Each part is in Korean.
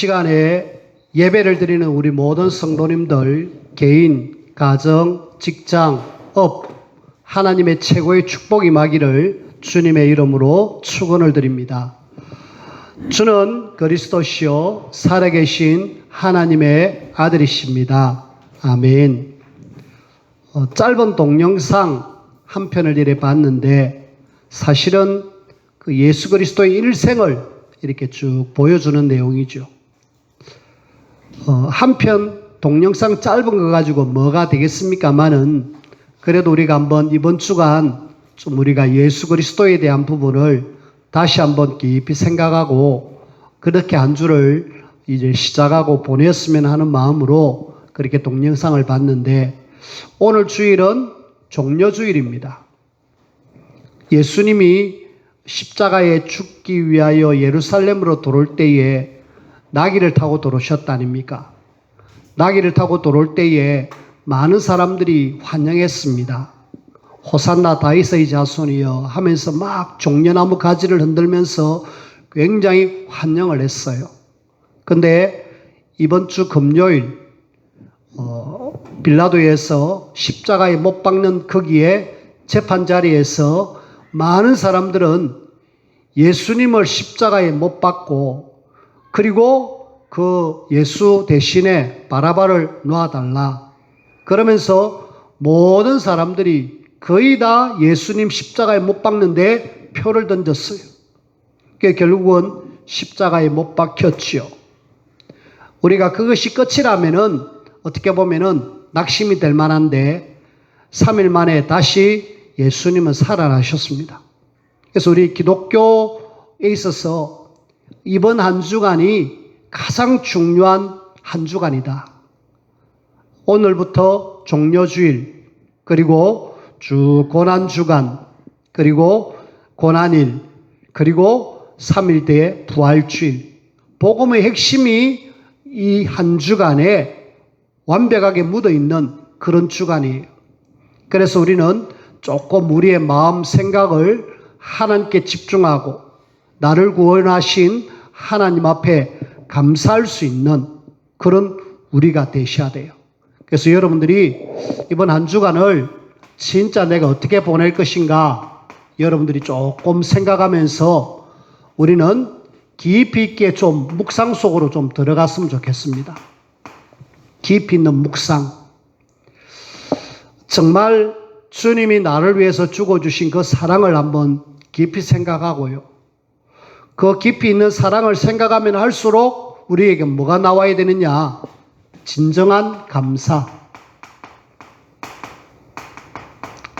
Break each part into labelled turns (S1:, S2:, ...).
S1: 시간에 예배를 드리는 우리 모든 성도님들, 개인, 가정, 직장, 업, 하나님의 최고의 축복이 임하기를 주님의 이름으로 축원을 드립니다. 주는 그리스도시요 살아계신 하나님의 아들이십니다. 아멘. 짧은 동영상 한 편을 이래 봤는데 사실은 그 예수 그리스도의 일생을 이렇게 쭉 보여주는 내용이죠. 한편 동영상 짧은 거 가지고 뭐가 되겠습니까마는 그래도 우리가 한번 이번 주간 좀 우리가 예수 그리스도에 대한 부분을 다시 한번 깊이 생각하고 그렇게 한 주를 이제 시작하고 보냈으면 하는 마음으로 그렇게 동영상을 봤는데 오늘 주일은 종려주일입니다. 예수님이 십자가에 죽기 위하여 예루살렘으로 들어올 때에 나귀를 타고 들어오셨다 아닙니까? 나귀를 타고 들어올 때에 많은 사람들이 환영했습니다. 호산나 다윗의 자손이여 하면서 막 종려나무 가지를 흔들면서 굉장히 환영을 했어요. 근데 이번 주 금요일 빌라도에서 십자가에 못 박는 거기에 재판 자리에서 많은 사람들은 예수님을 십자가에 못 박고 그리고 그 예수 대신에 바라바를 놔달라 그러면서 모든 사람들이 거의 다 예수님 십자가에 못 박는데 표를 던졌어요. 그게 결국은 십자가에 못 박혔지요. 우리가 그것이 끝이라면은 어떻게 보면은 낙심이 될 만한데 3일 만에 다시 예수님은 살아나셨습니다. 그래서 우리 기독교에 있어서 이번 한 주간이 가장 중요한 한 주간이다. 오늘부터 종려주일, 그리고 주 고난주간, 그리고 고난일, 그리고 3일 뒤에 부활주일. 복음의 핵심이 이 한 주간에 완벽하게 묻어있는 그런 주간이에요. 그래서 우리는 조금 우리의 마음 생각을 하나님께 집중하고 나를 구원하신 하나님 앞에 감사할 수 있는 그런 우리가 되셔야 돼요. 그래서 여러분들이 이번 한 주간을 진짜 내가 어떻게 보낼 것인가 여러분들이 조금 생각하면서 우리는 깊이 있게 좀 묵상 속으로 좀 들어갔으면 좋겠습니다. 깊이 있는 묵상. 정말 주님이 나를 위해서 죽어주신 그 사랑을 한번 깊이 생각하고요. 그 깊이 있는 사랑을 생각하면 할수록 우리에게 뭐가 나와야 되느냐? 진정한 감사.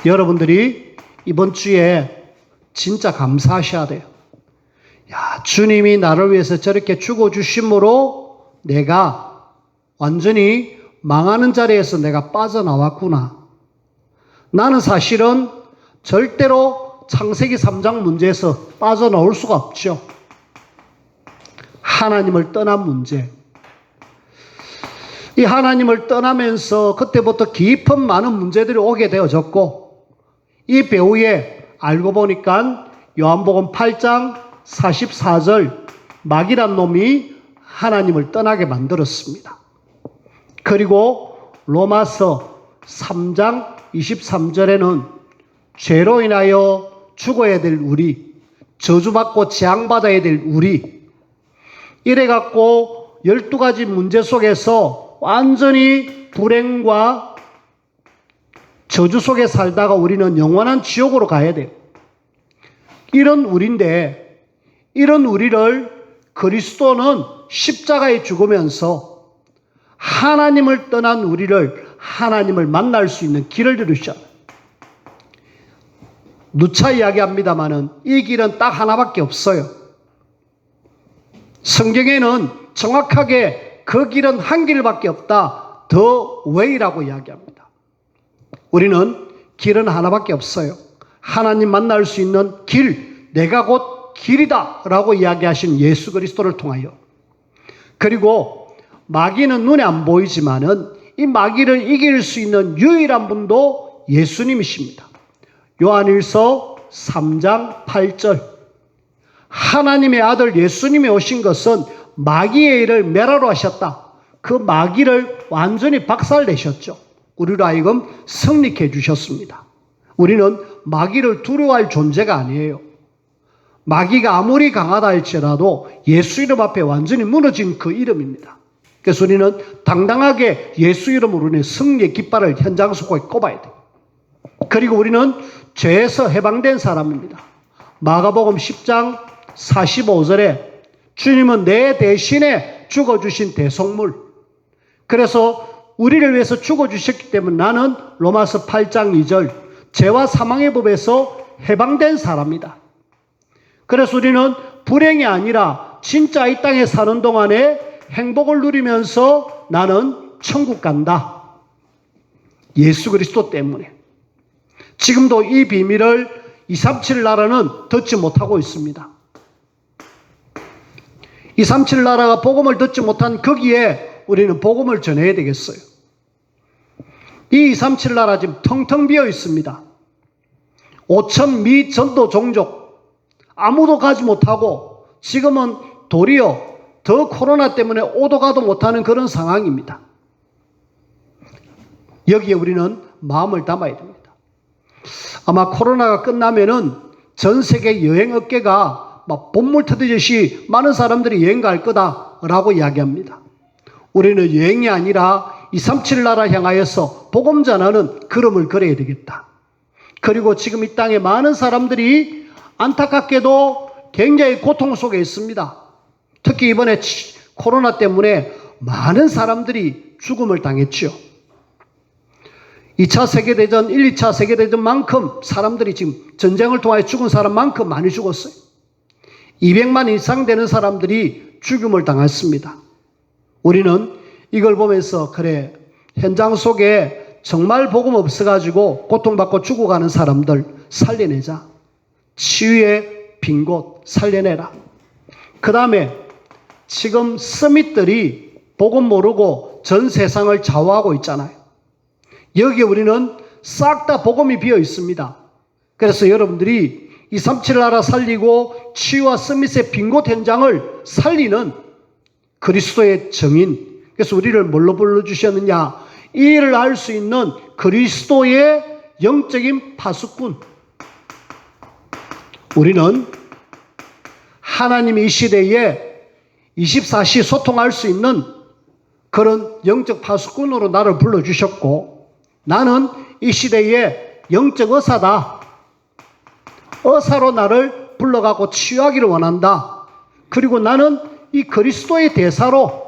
S1: 여러분들이 이번 주에 진짜 감사하셔야 돼요. 야, 주님이 나를 위해서 저렇게 죽어주심으로 내가 완전히 망하는 자리에서 내가 빠져나왔구나. 나는 사실은 절대로 창세기 3장 문제에서 빠져나올 수가 없죠. 하나님을 떠난 문제. 이 하나님을 떠나면서 그때부터 깊은 많은 문제들이 오게 되어졌고 이 배후에 알고 보니까 요한복음 8장 44절 마귀란 놈이 하나님을 떠나게 만들었습니다. 그리고 로마서 3장 23절에는 죄로 인하여 죽어야 될 우리, 저주받고 재앙받아야 될 우리, 이래갖고 12가지 문제 속에서 완전히 불행과 저주 속에 살다가 우리는 영원한 지옥으로 가야 돼요. 이런 우리인데, 이런 우리를 그리스도는 십자가에 죽으면서 하나님을 떠난 우리를 하나님을 만날 수 있는 길을 들으셨어요. 누차 이야기합니다마는 이 길은 딱 하나밖에 없어요. 성경에는 정확하게 그 길은 한 길밖에 없다. The way라고 이야기합니다. 우리는 길은 하나밖에 없어요. 하나님 만날 수 있는 길, 내가 곧 길이다 라고 이야기하신 예수 그리스도를 통하여. 그리고 마귀는 눈에 안 보이지만은 이 마귀를 이길 수 있는 유일한 분도 예수님이십니다. 요한일서 3장 8절. 하나님의 아들 예수님이 오신 것은 마귀의 일을 멸하러 하셨다. 그 마귀를 완전히 박살내셨죠. 우리로 하여금 승리케 해주셨습니다. 우리는 마귀를 두려워할 존재가 아니에요. 마귀가 아무리 강하다 할지라도 예수 이름 앞에 완전히 무너진 그 이름입니다. 그래서 우리는 당당하게 예수 이름으로 우리는 승리의 깃발을 현장 속에 꼽아야 돼요. 그리고 우리는 죄에서 해방된 사람입니다. 마가복음 10장 45절에 주님은 내 대신에 죽어주신 대속물. 그래서 우리를 위해서 죽어주셨기 때문에 나는 로마서 8장 2절 죄와 사망의 법에서 해방된 사람이다. 그래서 우리는 불행이 아니라 진짜 이 땅에 사는 동안에 행복을 누리면서 나는 천국 간다. 예수 그리스도 때문에. 지금도 이 비밀을 237 나라는 듣지 못하고 있습니다. 237 나라가 복음을 듣지 못한 거기에 우리는 복음을 전해야 되겠어요. 이 237 나라 지금 텅텅 비어 있습니다. 5천 미 전도 종족 아무도 가지 못하고 지금은 도리어 더 코로나 때문에 오도 가도 못하는 그런 상황입니다. 여기에 우리는 마음을 담아야 됩니다. 아마 코로나가 끝나면은 전 세계 여행 업계가 막 본물 터지듯이 많은 사람들이 여행 갈 거다라고 이야기합니다. 우리는 여행이 아니라 237 나라 향하여서 복음 전하는 걸음을 걸어야 되겠다. 그리고 지금 이 땅에 많은 사람들이 안타깝게도 굉장히 고통 속에 있습니다. 특히 이번에 코로나 때문에 많은 사람들이 죽음을 당했죠. 2차 세계대전, 1, 2차 세계대전만큼 사람들이 지금 전쟁을 통해 죽은 사람만큼 많이 죽었어요. 200만 이상 되는 사람들이 죽음을 당했습니다. 우리는 이걸 보면서 그래 현장 속에 정말 복음 없어가지고 고통받고 죽어가는 사람들 살려내자. 치유의 빈 곳 살려내라. 그 다음에 지금 서밋들이 복음 모르고 전 세상을 좌우하고 있잖아요. 여기에 우리는 싹 다 복음이 비어 있습니다. 그래서 여러분들이 237 나라 살리고 치유와 서밋의 빈 곳 현장을 살리는 그리스도의 정인. 그래서 우리를 뭘로 불러주셨느냐? 이 일을 할 수 있는 그리스도의 영적인 파수꾼. 우리는 하나님이 이 시대에 24시 소통할 수 있는 그런 영적 파수꾼으로 나를 불러주셨고 나는 이 시대의 영적 의사다. 의사로 나를 불러가고 치유하기를 원한다. 그리고 나는 이 그리스도의 대사로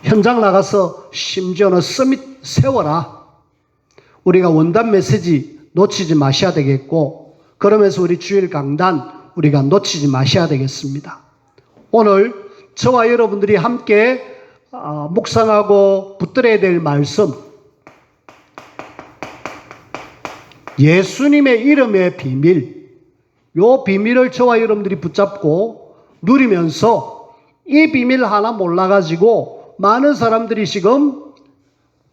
S1: 현장 나가서 심지어는 서밋 세워라. 우리가 원단 메시지 놓치지 마셔야 되겠고 그러면서 우리 주일 강단 우리가 놓치지 마셔야 되겠습니다. 오늘 저와 여러분들이 함께 묵상하고 붙들어야 될 말씀 예수님의 이름의 비밀. 이 비밀을 저와 여러분들이 붙잡고 누리면서 이 비밀 하나 몰라가지고 많은 사람들이 지금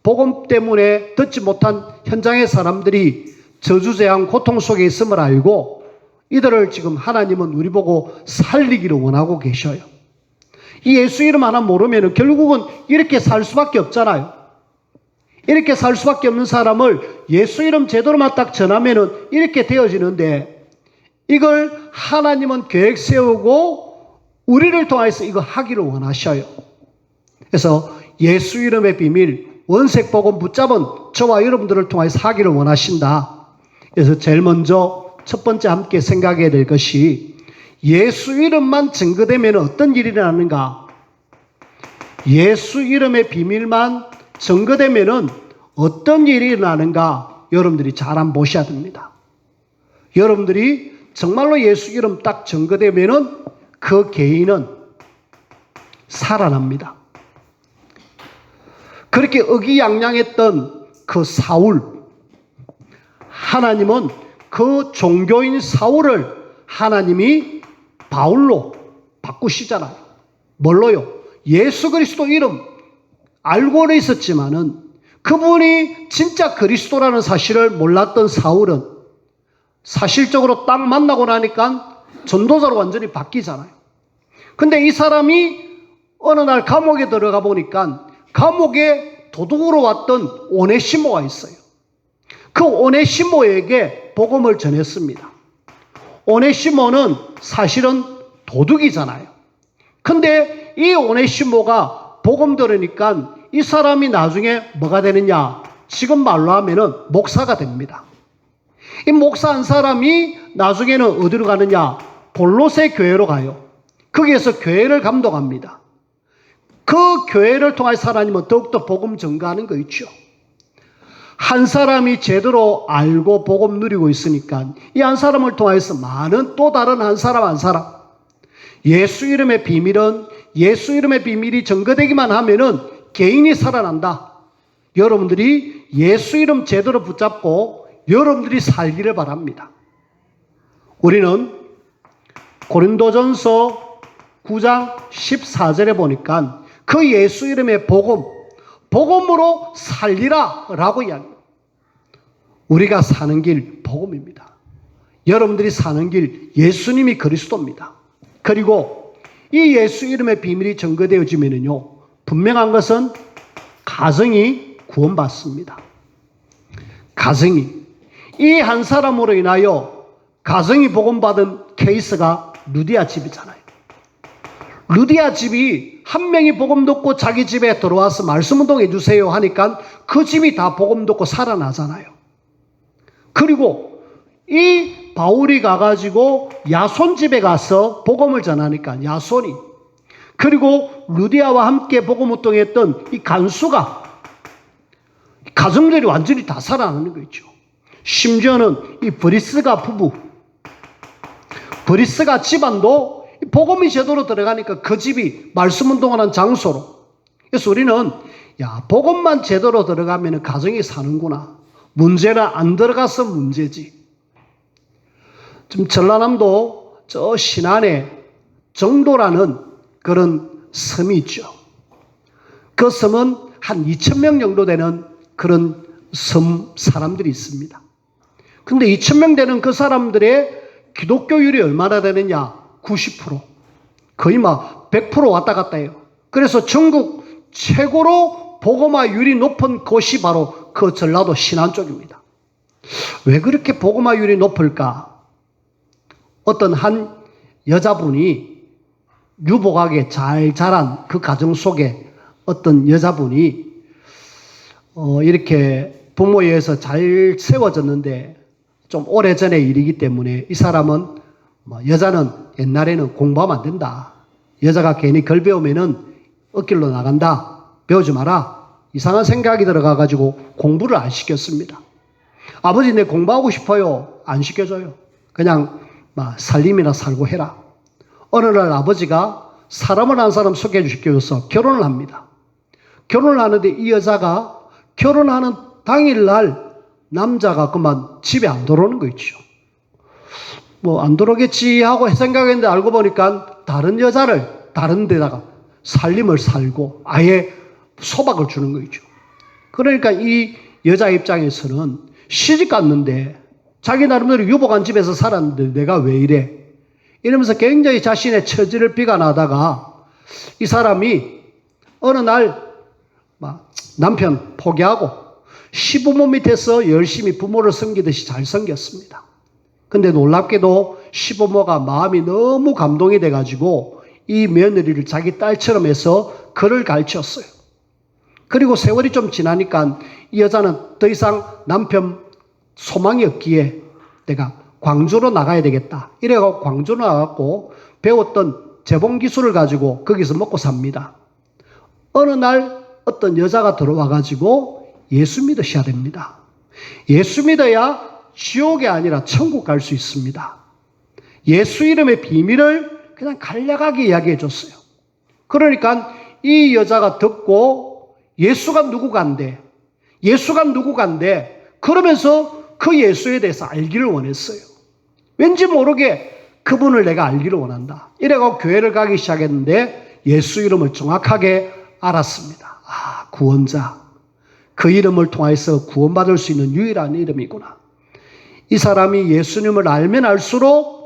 S1: 복음 때문에 듣지 못한 현장의 사람들이 저주재앙 고통 속에 있음을 알고 이들을 지금 하나님은 우리 보고 살리기를 원하고 계셔요. 이 예수 이름 하나 모르면 결국은 이렇게 살 수밖에 없잖아요. 이렇게 살 수밖에 없는 사람을 예수 이름 제대로만 딱 전하면 이렇게 되어지는데 이걸 하나님은 계획 세우고 우리를 통해서 이거 하기를 원하셔요. 그래서 예수 이름의 비밀 원색 복음 붙잡은 저와 여러분들을 통해서 하기를 원하신다. 그래서 제일 먼저 첫 번째 함께 생각해야 될 것이 예수 이름만 증거되면 어떤 일이 일어나는가? 예수 이름의 비밀만 증거되면 어떤 일이 일어나는가? 여러분들이 잘 한번 보셔야 됩니다. 여러분들이 정말로 예수 이름 딱 증거되면 그 개인은 살아납니다. 그렇게 의기양양했던 그 사울, 하나님은 그 종교인 사울을 하나님이 바울로 바꾸시잖아요. 뭘로요? 예수 그리스도 이름 알고는 있었지만은 그분이 진짜 그리스도라는 사실을 몰랐던 사울은 사실적으로 딱 만나고 나니까 전도자로 완전히 바뀌잖아요. 근데 이 사람이 어느 날 감옥에 들어가 보니까 감옥에 도둑으로 왔던 오네시모가 있어요. 그 오네시모에게 복음을 전했습니다. 오네시모는 사실은 도둑이잖아요. 근데 이 오네시모가 복음 들으니까 이 사람이 나중에 뭐가 되느냐? 지금 말로 하면은 목사가 됩니다. 이 목사 한 사람이 나중에는 어디로 가느냐? 골로새 교회로 가요. 거기에서 교회를 감독합니다. 그 교회를 통해서 하나님은 더욱더 복음 전가하는 거 있죠. 한 사람이 제대로 알고 복음 누리고 있으니까 이 한 사람을 통해서 많은 또 다른 한 사람 예수 이름의 비밀이 전거되기만 하면은 개인이 살아난다. 여러분들이 예수 이름 제대로 붙잡고 여러분들이 살기를 바랍니다. 우리는 고린도전서 9장 14절에 보니까 그 예수 이름의 복음으로 살리라 라고 이야기합니다. 우리가 사는 길 복음입니다. 여러분들이 사는 길 예수님이 그리스도입니다. 그리고 이 예수 이름의 비밀이 전거되어지면요, 분명한 것은 가정이 구원받습니다. 가정이 이 한 사람으로 인하여 가정이 복음받은 케이스가 루디아 집이잖아요. 루디아 집이 한 명이 복음 듣고 자기 집에 들어와서 말씀 운동해 주세요 하니까 그 집이 다 복음 듣고 살아나잖아요. 그리고 이 바울이 가가지고 야손 집에 가서 복음을 전하니까 야손이, 그리고 루디아와 함께 복음 운동했던 이 간수가, 가정들이 완전히 다 살아나는 거 있죠. 심지어는 이 브리스가 부부, 브리스가 집안도 복음이 제대로 들어가니까 그 집이 말씀 운동하는 장소로. 그래서 우리는 복음만 제대로 들어가면 가정이 사는구나. 문제는 안 들어가서 문제지. 지금 전라남도 저 신안에 정도라는 그런 섬이 있죠. 그 섬은 한 2,000명 정도 되는 그런 섬 사람들이 있습니다. 근데 2,000명 되는 그 사람들의 기독교율이 얼마나 되느냐? 90%. 거의 막 100% 왔다 갔다 해요. 그래서 전국 최고로 복음화율이 높은 곳이 바로 그 전라도 신안 쪽입니다. 왜 그렇게 복음화율이 높을까? 어떤 한 여자분이 유복하게 잘 자란 그 가정 속에 어떤 여자분이 이렇게 부모에 의해서 잘 세워졌는데 좀 오래전의 일이기 때문에 이 사람은 여자는 옛날에는 공부하면 안 된다. 여자가 괜히 걸 배우면은 엇길로 나간다. 배우지 마라. 이상한 생각이 들어가가지고 공부를 안 시켰습니다. 아버지 내 공부하고 싶어요. 안 시켜줘요. 그냥 살림이나 살고 해라. 어느 날 아버지가 사람을 한 사람 소개시켜줘서 결혼을 합니다. 결혼을 하는데 이 여자가 결혼하는 당일날 남자가 그만 집에 안 들어오는 거 있죠. 안 들어오겠지 하고 생각했는데 알고 보니까 다른 여자를 다른 데다가 살림을 살고 아예 소박을 주는 거 있죠. 그러니까 이 여자 입장에서는 시집 갔는데 자기 나름대로 유복한 집에서 살았는데 내가 왜 이래? 이러면서 굉장히 자신의 처지를 비관하다가 이 사람이 어느 날 남편 포기하고 시부모 밑에서 열심히 부모를 섬기듯이 잘 섬겼습니다. 근데 놀랍게도 시부모가 마음이 너무 감동이 돼가지고 이 며느리를 자기 딸처럼 해서 글을 가르쳤어요. 그리고 세월이 좀 지나니까 이 여자는 더 이상 남편 소망이 없기에 내가 광주로 나가야 되겠다. 이래가지고 광주로 나갔고 배웠던 재봉 기술을 가지고 거기서 먹고 삽니다. 어느 날 어떤 여자가 들어와가지고 예수 믿으셔야 됩니다. 예수 믿어야 지옥이 아니라 천국 갈 수 있습니다. 예수 이름의 비밀을 그냥 간략하게 이야기해 줬어요. 그러니까 이 여자가 듣고 예수가 누구간데 그러면서 그 예수에 대해서 알기를 원했어요. 왠지 모르게 그분을 내가 알기를 원한다. 이래가지고 교회를 가기 시작했는데 예수 이름을 정확하게 알았습니다. 구원자. 그 이름을 통해서 구원받을 수 있는 유일한 이름이구나. 이 사람이 예수님을 알면 알수록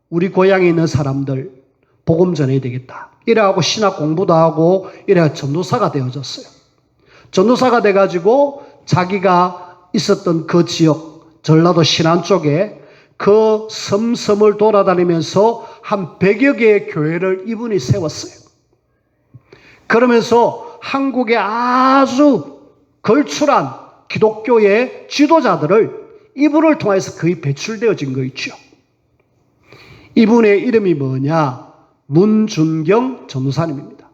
S1: 우리 고향에 있는 사람들, 복음 전해야 되겠다. 이래하고 신학 공부도 하고 이래가 전도사가 되어졌어요. 전도사가 돼가지고 자기가 있었던 그 지역, 전라도 신안 쪽에 그 섬을 돌아다니면서 한 100여 개의 교회를 이분이 세웠어요. 그러면서 한국의 아주 걸출한 기독교의 지도자들을 이분을 통해서 거의 배출되어진 거 있죠. 이분의 이름이 뭐냐? 문준경 전도사님입니다.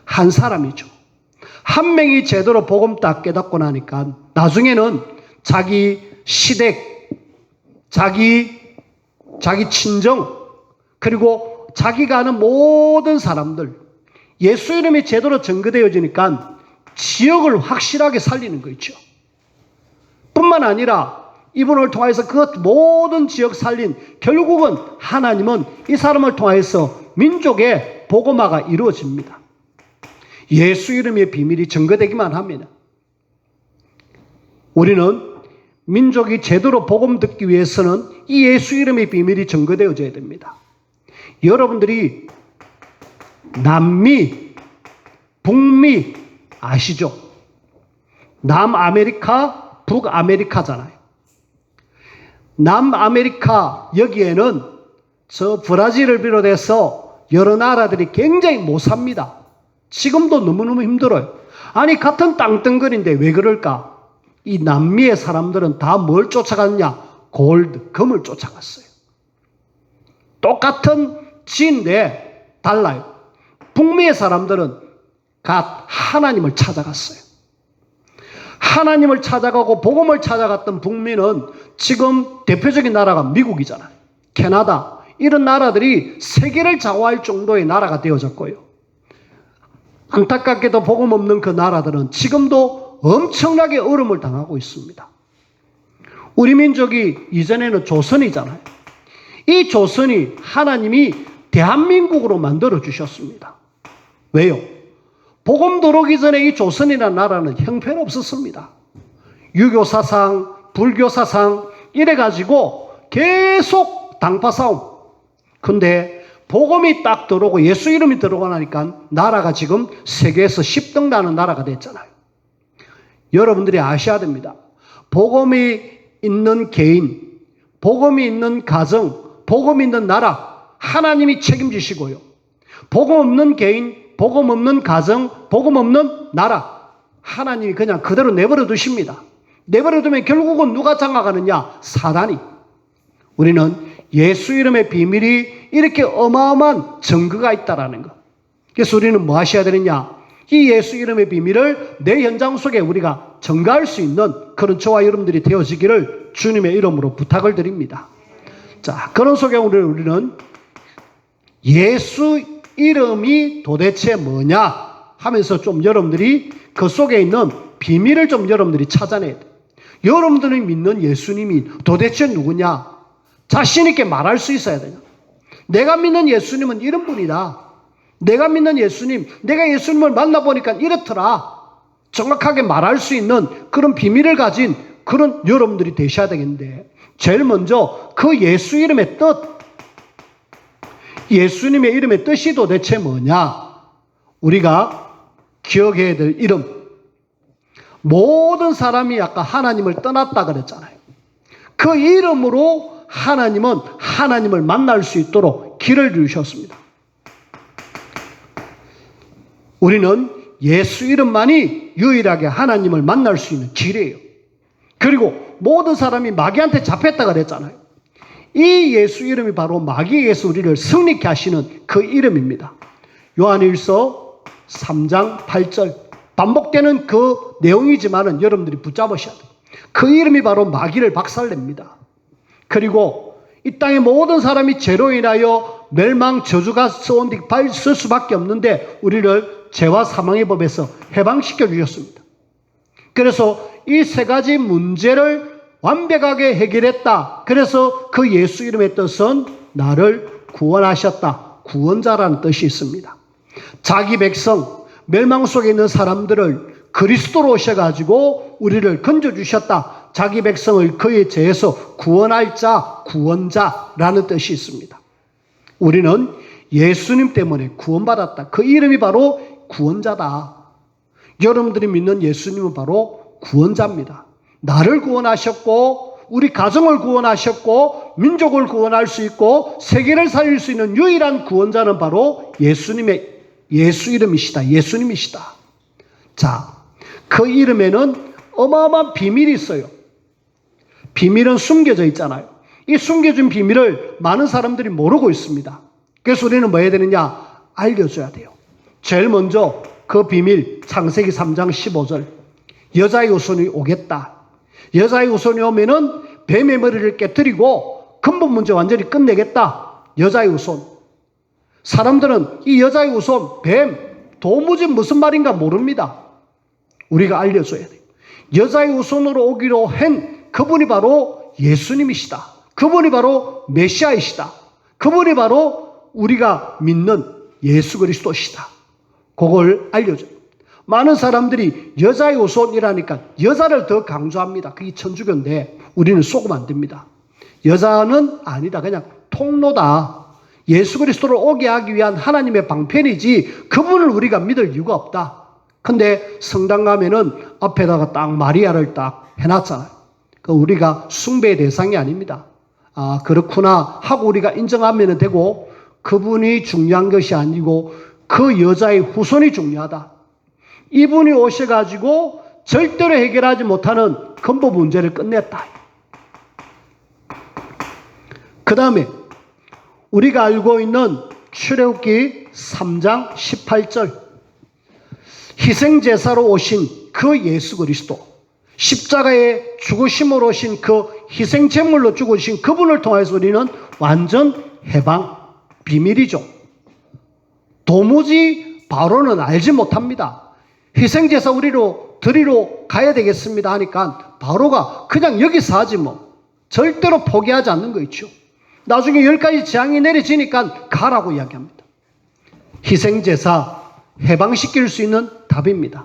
S1: 한 사람이죠. 한 명이 제대로 복음 딱 깨닫고 나니까 나중에는 자기 시댁, 자기 친정, 그리고 자기가 아는 모든 사람들, 예수 이름이 제대로 증거되어지니까 지역을 확실하게 살리는 거 있죠. 뿐만 아니라 이분을 통해서 그 모든 지역 살린, 결국은 하나님은 이 사람을 통해서 민족의 복음화가 이루어집니다. 예수 이름의 비밀이 증거되기만 합니다. 우리는 민족이 제대로 복음 듣기 위해서는 이 예수 이름의 비밀이 증거되어져야 됩니다. 여러분들이 남미, 북미 아시죠? 남아메리카, 북아메리카잖아요. 남아메리카 여기에는 저 브라질을 비롯해서 여러 나라들이 굉장히 못 삽니다. 지금도 너무너무 힘들어요. 아니 같은 땅덩어리인데 왜 그럴까? 이 남미의 사람들은 다 뭘 쫓아갔냐? 골드, 금을 쫓아갔어요. 똑같은 지인데 달라요. 북미의 사람들은 각 하나님을 찾아갔어요. 하나님을 찾아가고 복음을 찾아갔던 북미는 지금 대표적인 나라가 미국이잖아요. 캐나다, 이런 나라들이 세계를 좌우할 정도의 나라가 되어졌고요. 안타깝게도 복음 없는 그 나라들은 지금도 엄청나게 어려움을 당하고 있습니다. 우리 민족이 이전에는 조선이잖아요. 이 조선이 하나님이 대한민국으로 만들어 주셨습니다. 왜요? 복음 들어오기 전에 이 조선이라는 나라는 형편없었습니다. 유교 사상, 불교 사상 이래가지고 계속 당파 싸움. 근데 복음이 딱 들어오고 예수 이름이 들어오고 나니까 나라가 지금 세계에서 10등 나는 나라가 됐잖아요. 여러분들이 아셔야 됩니다. 복음이 있는 개인, 복음이 있는 가정, 복음이 있는 나라 하나님이 책임지시고요. 복음 없는 개인, 복음 없는 가정, 복음 없는 나라 하나님이 그냥 그대로 내버려 두십니다. 내버려 두면 결국은 누가 장악하느냐? 사단이. 우리는 예수 이름의 비밀이 이렇게 어마어마한 증거가 있다라는 것. 그래서 우리는 뭐 하셔야 되느냐? 이 예수 이름의 비밀을 내 현장 속에 우리가 증거할 수 있는 그런 저와 여러분들이 되어지기를 주님의 이름으로 부탁을 드립니다. 자, 그런 속에 우리는 예수 이름이 도대체 뭐냐 하면서 좀 여러분들이 그 속에 있는 비밀을 좀 여러분들이 찾아내야 돼요. 여러분들이 믿는 예수님이 도대체 누구냐? 자신 있게 말할 수 있어야 돼요. 내가 믿는 예수님은 이런 분이다. 내가 믿는 예수님, 내가 예수님을 만나보니까 이렇더라. 정확하게 말할 수 있는 그런 비밀을 가진 그런 여러분들이 되셔야 되겠는데, 제일 먼저 그 예수 이름의 뜻, 예수님의 이름의 뜻이 도대체 뭐냐? 우리가 기억해야 될 이름. 모든 사람이 아까 하나님을 떠났다 그랬잖아요. 그 이름으로 하나님은 하나님을 만날 수 있도록 길을 주셨습니다. 우리는 예수 이름만이 유일하게 하나님을 만날 수 있는 길이에요. 그리고 모든 사람이 마귀한테 잡혔다 그랬잖아요. 이 예수 이름이 바로 마귀에게서 우리를 승리케 하시는 그 이름입니다. 요한일서 3장 8절 반복되는 그 내용이지만은 여러분들이 붙잡으셔야 돼요. 그 이름이 바로 마귀를 박살냅니다. 그리고 이 땅의 모든 사람이 죄로 인하여 멸망 저주가 쓸 수밖에 없는데 우리를 죄와 사망의 법에서 해방시켜 주셨습니다. 그래서 이 세 가지 문제를 완벽하게 해결했다. 그래서 그 예수 이름의 뜻은 나를 구원하셨다. 구원자라는 뜻이 있습니다. 자기 백성, 멸망 속에 있는 사람들을 그리스도로 오셔가지고 우리를 건져주셨다. 자기 백성을 그의 죄에서 구원할 자, 구원자라는 뜻이 있습니다. 우리는 예수님 때문에 구원받았다. 그 이름이 바로 구원자다. 여러분들이 믿는 예수님은 바로 구원자입니다. 나를 구원하셨고 우리 가정을 구원하셨고 민족을 구원할 수 있고 세계를 살릴 수 있는 유일한 구원자는 바로 예수님의 예수 이름이시다. 예수님이시다. 자, 그 이름에는 어마어마한 비밀이 있어요. 비밀은 숨겨져 있잖아요. 이 숨겨진 비밀을 많은 사람들이 모르고 있습니다. 그래서 우리는 뭐 해야 되느냐? 알려줘야 돼요. 제일 먼저 그 비밀, 창세기 3장 15절. 여자의 후손이 오겠다. 여자의 후손이 오면은 뱀의 머리를 깨뜨리고 근본 문제 완전히 끝내겠다. 여자의 후손. 사람들은 이 여자의 후손, 뱀, 도무지 무슨 말인가 모릅니다. 우리가 알려줘야 돼요. 여자의 후손으로 오기로 한 그분이 바로 예수님이시다. 그분이 바로 메시아이시다. 그분이 바로 우리가 믿는 예수 그리스도시다. 그걸 알려줘요. 많은 사람들이 여자의 후손이라니까 여자를 더 강조합니다. 그게 천주교인데 우리는 속으면 안 됩니다. 여자는 아니다. 그냥 통로다. 예수 그리스도를 오게 하기 위한 하나님의 방편이지 그분을 우리가 믿을 이유가 없다. 근데 성당 가면은 앞에다가 딱 마리아를 딱 해놨잖아요. 그 우리가 숭배의 대상이 아닙니다. 아, 그렇구나 하고 우리가 인정하면 되고 그분이 중요한 것이 아니고 그 여자의 후손이 중요하다. 이분이 오셔가지고 절대로 해결하지 못하는 근본 문제를 끝냈다. 그 다음에 우리가 알고 있는 출애굽기 3장 18절 희생제사로 오신 그 예수 그리스도 십자가에 죽으심으로 오신 그 희생제물로 죽으신 그분을 통해서 우리는 완전 해방 비밀이죠. 도무지 바로는 알지 못합니다. 희생제사 우리로 드리러 가야 되겠습니다 하니까 바로가 그냥 여기서 하지 뭐. 절대로 포기하지 않는 거 있죠. 나중에 10가지 재앙이 내려지니까 가라고 이야기합니다. 희생제사 해방시킬 수 있는 답입니다.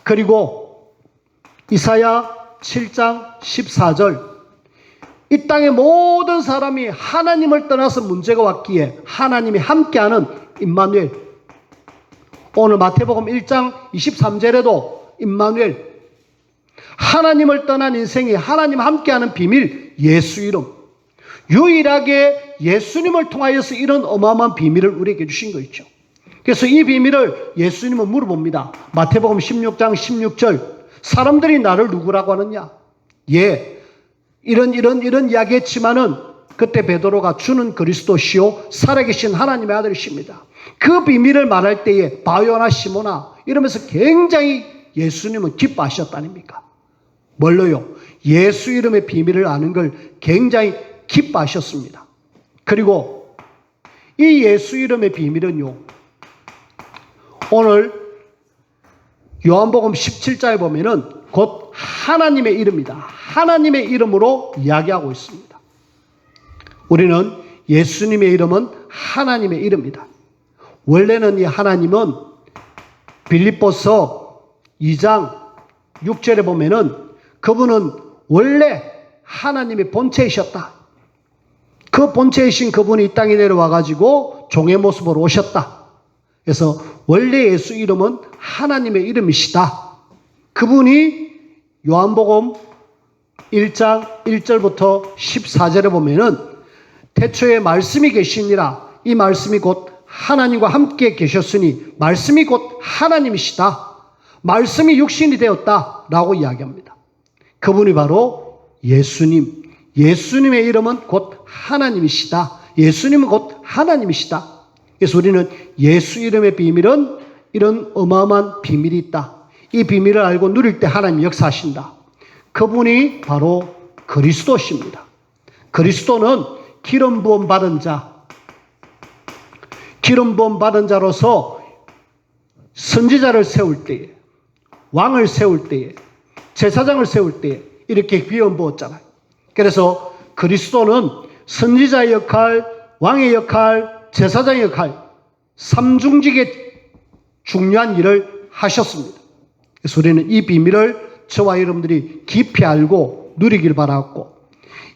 S1: 그리고 이사야 7장 14절 이 땅의 모든 사람이 하나님을 떠나서 문제가 왔기에 하나님이 함께하는 임마누엘. 오늘 마태복음 1장 23절에도 임마누엘 하나님을 떠난 인생이 하나님 함께하는 비밀 예수 이름. 유일하게 예수님을 통하여서 이런 어마어마한 비밀을 우리에게 주신 거 있죠. 그래서 이 비밀을 예수님은 물어봅니다. 마태복음 16장 16절 사람들이 나를 누구라고 하느냐? 예, 이런 이야기 했지만은 그때 베드로가 주는 그리스도시요 살아계신 하나님의 아들이십니다. 그 비밀을 말할 때에 바요나 시모나 이러면서 굉장히 예수님은 기뻐하셨다닙니까? 뭘로요? 예수 이름의 비밀을 아는 걸 굉장히 기뻐하셨습니다. 그리고 이 예수 이름의 비밀은요, 오늘 요한복음 17장에 보면은 곧 하나님의 이름이다. 하나님의 이름으로 이야기하고 있습니다. 우리는 예수님의 이름은 하나님의 이름이다. 원래는 이 하나님은 빌립보서 2장 6절에 보면은 그분은 원래 하나님의 본체이셨다. 그 본체이신 그분이 이 땅에 내려와가지고 종의 모습으로 오셨다. 그래서 원래 예수 이름은 하나님의 이름이시다. 그분이 요한복음 1장 1절부터 14절에 보면은 태초에 말씀이 계시니라. 이 말씀이 곧 하나님과 함께 계셨으니 말씀이 곧 하나님이시다. 말씀이 육신이 되었다. 라고 이야기합니다. 그분이 바로 예수님. 예수님의 이름은 곧 하나님이시다. 예수님은 곧 하나님이시다. 그래서 우리는 예수 이름의 비밀은 이런 어마어마한 비밀이 있다. 이 비밀을 알고 누릴 때 하나님이 역사하신다. 그분이 바로 그리스도십니다. 그리스도는 기름 부음 받은 자, 기름 부음 받은 자로서 선지자를 세울 때에, 왕을 세울 때에, 제사장을 세울 때에 이렇게 기름 부었잖아요. 그래서 그리스도는 선지자의 역할, 왕의 역할, 제사장의 역할, 삼중직의 중요한 일을 하셨습니다. 그래서 우리는 이 비밀을 저와 여러분들이 깊이 알고 누리길 바라고,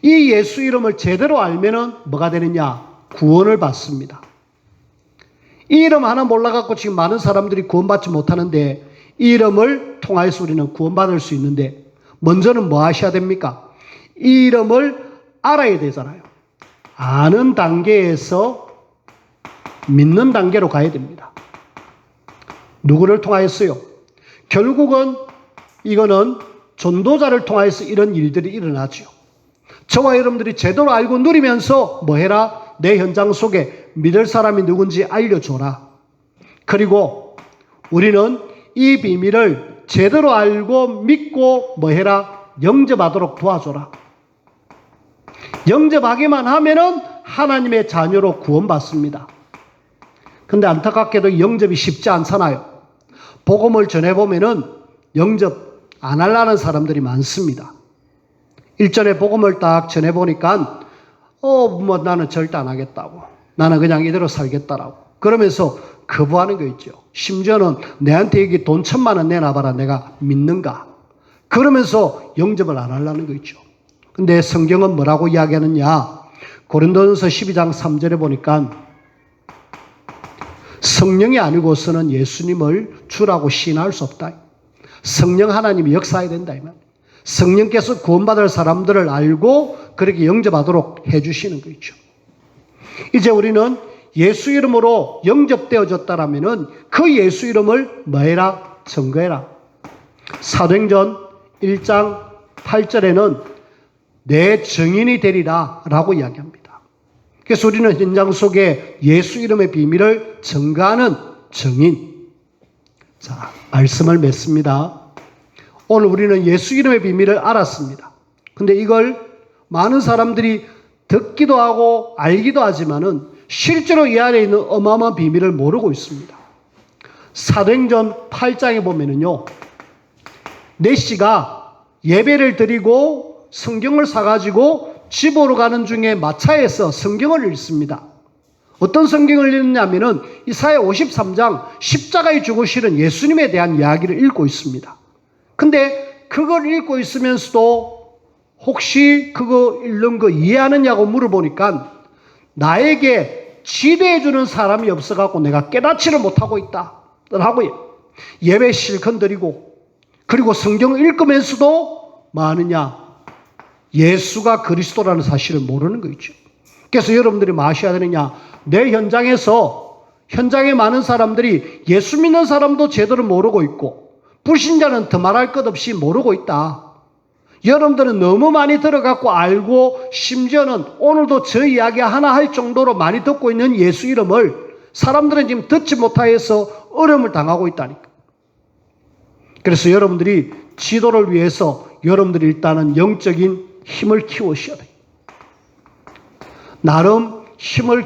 S1: 이 예수 이름을 제대로 알면은 뭐가 되느냐? 구원을 받습니다. 이 이름 하나 몰라갖고 지금 많은 사람들이 구원받지 못하는데, 이 이름을 통하여서 우리는 구원받을 수 있는데, 먼저는 뭐 하셔야 됩니까? 이 이름을 알아야 되잖아요. 아는 단계에서 믿는 단계로 가야 됩니다. 누구를 통하였어요? 결국은 이거는 전도자를 통해서 이런 일들이 일어나죠. 저와 여러분들이 제대로 알고 누리면서 뭐 해라? 내 현장 속에 믿을 사람이 누군지 알려줘라. 그리고 우리는 이 비밀을 제대로 알고 믿고 뭐 해라? 영접하도록 도와줘라. 영접하기만 하면은 하나님의 자녀로 구원받습니다. 근데 안타깝게도 영접이 쉽지 않잖아요. 복음을 전해보면은 영접 안 하려는 사람들이 많습니다. 일전에 복음을 딱 전해보니까 뭐 나는 절대 안 하겠다고. 나는 그냥 이대로 살겠다라고. 그러면서 거부하는 거 있죠. 심지어는 내한테 여기 돈 1,000만 원 내놔봐라. 내가 믿는가. 그러면서 영접을 안 하려는 거 있죠. 근데 성경은 뭐라고 이야기하느냐. 고린도전서 12장 3절에 보니까 성령이 아니고서는 예수님을 주라고 시인할 수 없다. 성령 하나님이 역사해야 된다. 성령께서 구원받을 사람들을 알고 그렇게 영접하도록 해주시는 거 있죠. 이제 우리는 예수 이름으로 영접되어졌다라면은 그 예수 이름을 뭐해라? 증거해라. 사도행전 1장 8절에는 내 증인이 되리라 라고 이야기합니다. 그래서 우리는 현장 속에 예수 이름의 비밀을 증거하는 증인. 자, 말씀을 맺습니다. 오늘 우리는 예수 이름의 비밀을 알았습니다. 근데 이걸 많은 사람들이 듣기도 하고 알기도 하지만은 실제로 이 안에 있는 어마어마한 비밀을 모르고 있습니다. 사도행전 8장에 보면은요, 넷시가 예배를 드리고 성경을 사가지고 집으로 가는 중에 마차에서 성경을 읽습니다. 어떤 성경을 읽느냐면은 이사야 53장 십자가에 죽으시는 예수님에 대한 이야기를 읽고 있습니다. 근데 그걸 읽고 있으면서도 혹시 그거 읽는 거 이해하느냐고 물어보니까 나에게 지도해주는 사람이 없어갖고 내가 깨닫지를 못하고 있다. 라고요. 예배 실컷 드리고 그리고 성경을 읽으면서도 뭐 하느냐? 예수가 그리스도라는 사실을 모르는 거 있죠. 그래서 여러분들이 뭐 하셔야 되느냐? 내 현장에서 현장에 많은 사람들이 예수 믿는 사람도 제대로 모르고 있고 불신자는 더 말할 것 없이 모르고 있다. 여러분들은 너무 많이 들어갖고 알고 심지어는 오늘도 저 이야기 하나 할 정도로 많이 듣고 있는 예수 이름을 사람들은 지금 듣지 못하여서 어려움을 당하고 있다니까. 그래서 여러분들이 지도를 위해서 여러분들이 일단은 영적인 힘을 키우셔야 돼요. 나름 힘을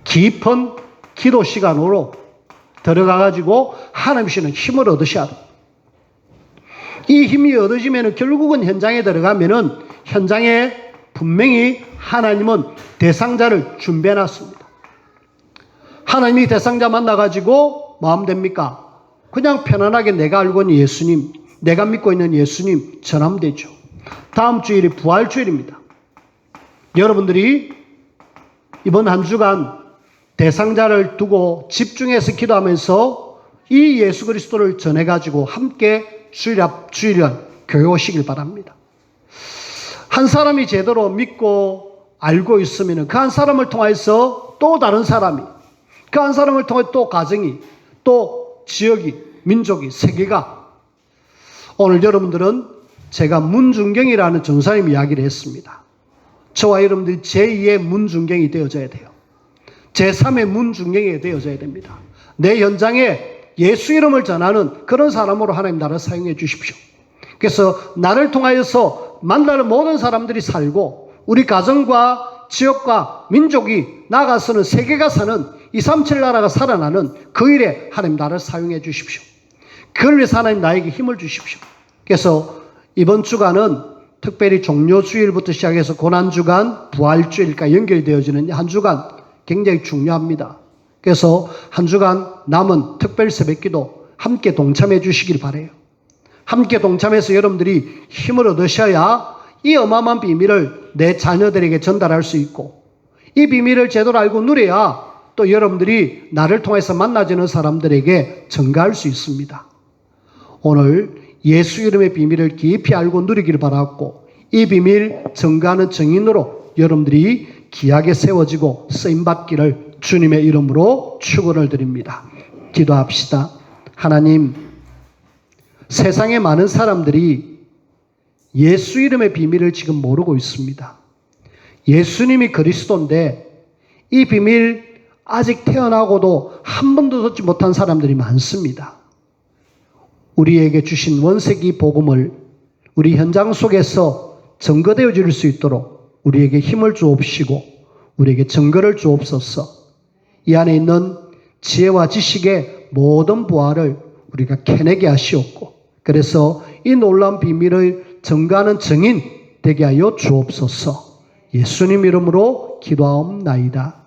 S1: 깊은 기도 시간으로 들어가가지고 하나님께서는 힘을 얻으셔야 돼요. 이 힘이 얻어지면 결국은 현장에 들어가면은 현장에 분명히 하나님은 대상자를 준비해놨습니다. 하나님이 대상자 만나가지고 마음 됩니까? 그냥 편안하게 내가 알고 있는 예수님, 내가 믿고 있는 예수님 전하면 되죠. 다음 주일이 부활주일입니다. 여러분들이 이번 한 주간 대상자를 두고 집중해서 기도하면서 이 예수 그리스도를 전해가지고 함께 주일 앞 주일날 교회 오시길 바랍니다. 한 사람이 제대로 믿고 알고 있으면 그 한 사람을 통해서 또 다른 사람이, 그 한 사람을 통해 또 가정이, 또 지역이, 민족이, 세계가. 오늘 여러분들은 제가 문중경이라는 전사님 이야기를 했습니다. 저와 여러분들이 제2의 문중경이 되어져야 돼요. 제3의 문중경이 되어져야 됩니다. 내 현장에 예수 이름을 전하는 그런 사람으로 하나님 나를 사용해 주십시오. 그래서 나를 통하여서 만나는 모든 사람들이 살고 우리 가정과 지역과 민족이 나아가서는 세계가 사는 237 나라가 살아나는 그 일에 하나님 나를 사용해 주십시오. 그걸 위해서 하나님 나에게 힘을 주십시오. 그래서 이번 주간은 특별히 종료주일부터 시작해서 고난주간, 부활주일과 연결되어지는 한 주간 굉장히 중요합니다. 그래서 한 주간 남은 특별 새벽기도 함께 동참해 주시길 바라요. 함께 동참해서 여러분들이 힘을 얻으셔야 이 어마어마한 비밀을 내 자녀들에게 전달할 수 있고 이 비밀을 제대로 알고 누려야 또 여러분들이 나를 통해서 만나지는 사람들에게 전가할 수 있습니다. 오늘 예수 이름의 비밀을 깊이 알고 누리기를 바랐고 이 비밀 전가하는 증인으로 여러분들이 귀하게 세워지고 쓰임받기를 주님의 이름으로 축원을 드립니다. 기도합시다. 하나님, 세상에 많은 사람들이 예수 이름의 비밀을 지금 모르고 있습니다. 예수님이 그리스도인데 이 비밀 아직 태어나고도 한 번도 듣지 못한 사람들이 많습니다. 우리에게 주신 원세기 복음을 우리 현장 속에서 증거되어 줄 수 있도록 우리에게 힘을 주옵시고 우리에게 증거를 주옵소서. 이 안에 있는 지혜와 지식의 모든 부활을 우리가 캐내게 하시옵고 그래서 이 놀라운 비밀을 증거하는 증인 되게 하여 주옵소서. 예수님 이름으로 기도하옵나이다.